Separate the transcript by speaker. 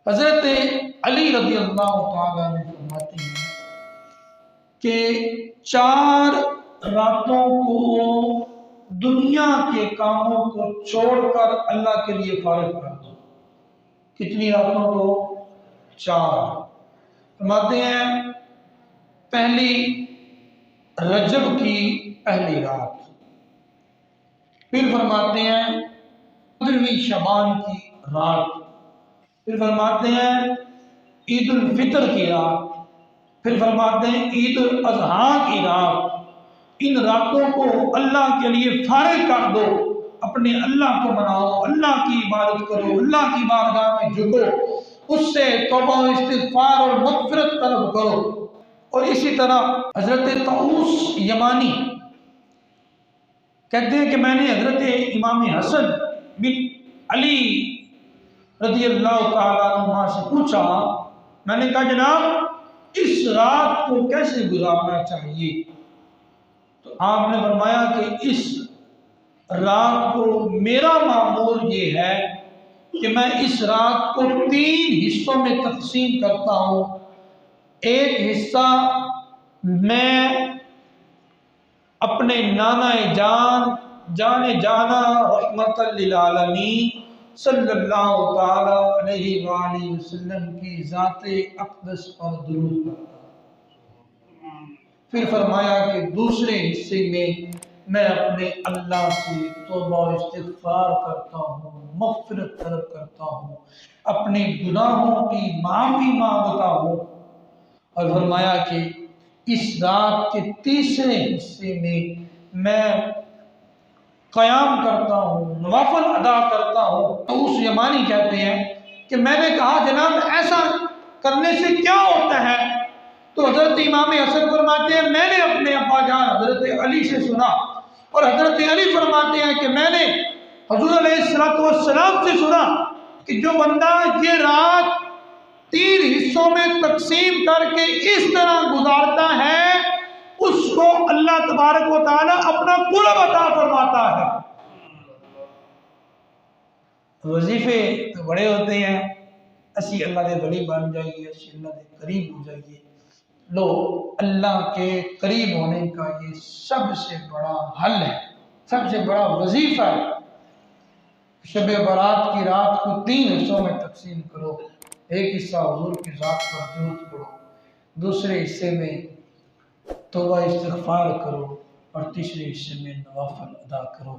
Speaker 1: حضرت علی رضی اللہ تعالیٰ عنہ فرماتے ہیں کہ 4 راتوں کو دنیا کے کاموں کو چھوڑ کر اللہ کے لیے فارغ کر دو۔ کتنی راتوں کو؟ 4۔ فرماتے ہیں پہلی رجب کی پہلی رات، پھر فرماتے ہیں 15ویں شعبان کی رات، پھر فرماتے ہیں عید الفطر کی رات، پھر فرماتے ہیں عید الاضحیٰ کی رات۔ ان راتوں کو اللہ کے لیے فارغ کر دو، اپنے اللہ کو مناؤ، اللہ کی عبادت کرو، اللہ کی بارگاہ میں جھکو، اس سے توبہ و استغفار اور مغفرت طلب کرو۔ اور اسی طرح حضرت طاؤوس یمانی کہتے ہیں کہ میں نے حضرت امام حسن بن علی رضی اللہ تعالیٰ عنہ سے پوچھا، میں نے کہا جناب اس رات کو کیسے گزارنا چاہیے؟ تو آپ نے فرمایا کہ اس رات کو میرا معمول یہ ہے کہ میں اس رات کو 3 حصوں میں تقسیم کرتا ہوں۔ ایک حصہ میں اپنے نانا جانا رحمت للعالمین صلی اللہ تعالی علیہ وآلہ وسلم کی ذات اقدس پر درود پڑھتا ہوں۔ پھر فرمایا کہ دوسرے حصے میں اپنے اللہ سے توبہ و استغفار کرتا ہوں، مغفرت طلب کرتا ہوں، اپنے گناہوں کی معافی مانگتا ہوں۔ اور فرمایا کہ اس رات کے تیسرے حصے میں قیام کرتا ہوں، نوافل ادا کرتا ہوں۔ تو اس یمانی کہتے ہیں کہ میں نے کہا جناب ایسا کرنے سے کیا ہوتا ہے؟ تو حضرت امام حسن فرماتے ہیں میں نے اپنے ابا جان حضرت علی سے سنا، اور حضرت علی فرماتے ہیں کہ میں نے حضور علیہ السلام سے سنا کہ جو بندہ یہ رات 3 حصوں میں تقسیم کر کے اس طرح گزارتا ہے اس کو اللہ تبارک و تعالی اپنا قرب عطا فرماتا ہے۔ وظیفے تو بڑے ہوتے ہیں، اسی اللہ دے ولی بن جائیے، اسی اللہ دے قریب ہو جائیے۔ لو اللہ کے قریب ہونے کا یہ سب سے بڑا حل ہے، سب سے بڑا وظیفہ ہے۔ شب برات کی رات کو 3 حصوں میں تقسیم کرو، ایک حصہ حضور کی ذات پر درود پڑھو، دوسرے حصے میں توبہ استغفار کرو، اور تیسرے حصے میں نوافل ادا کرو۔